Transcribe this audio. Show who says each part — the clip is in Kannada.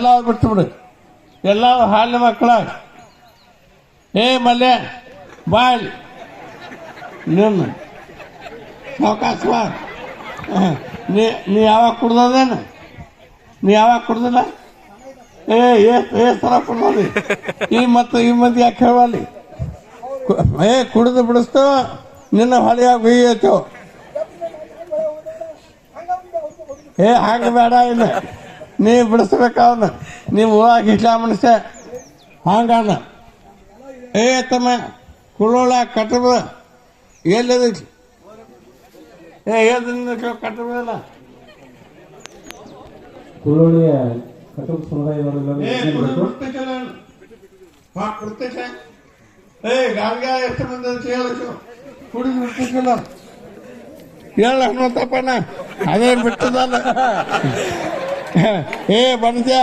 Speaker 1: ಎಲ್ಲ ಬಿಟ್ಟು ಬಿಡು, ಎಲ್ಲ ಹಾಲಿನ ಮಕ್ಕಳ. ಏ ಮಲ್ಯ ಬಾಯ್ ನಿನ್ನ ಅವಕಾಶ ಬಾ. ನೀ ಯಾವಾಗ ಕುಡ್ದೇನು? ನೀ ಯಾವಾಗ ಕುಡ್ದಿಲ್ಲ? ಥರ ಕುಡ್ದಿ ಈ ಮತ್ತು ಈ ಮಂದಿ ಯಾಕೆ ಹೇಳಲಿ? ಕುಡಿದು ಬಿಡಿಸ್ತು ನಿನ್ನ ಹೊಳೆಯಾಗ ಬೀಯತ್ತೇವು. ಹಾಗೆ ಬೇಡ, ಇಲ್ಲ ನೀ ಬಿಡಿಸ್ಬೇಕಾವನ್ನ. ನೀವು ಊರಾಗ ಇಸ್ಲಾ ಮನುಷ್ಯ ಹಂಗಾನ. ತಮ್ಮ ಕುಳ್ಳೋಳ ಕಟ್ಟಬ ಎಲ್ಲದೈತಿ? ಕಟ್ಟಬಲ್ಲ
Speaker 2: ಕುಳ್ಳೋಳಿಯ ಕಟ್ಟಡ ಸಮುದಾಯದವರೆಲ್ಲ
Speaker 1: ಗಾಳಿಗ ಎಷ್ಟು ಮಂದಿ ಅಂತ ಹೇಳಕ್ಕೆ ಕುಡಿದು ಬಿಡ್ತಿಲ್ಲ. ಹೇಳ ಹನುಮಂತಪ್ಪಣ್ಣ, ಅದೇನು ಬಿಟ್ಟದಲ್ಲ. ಬಂದ್ಯಾ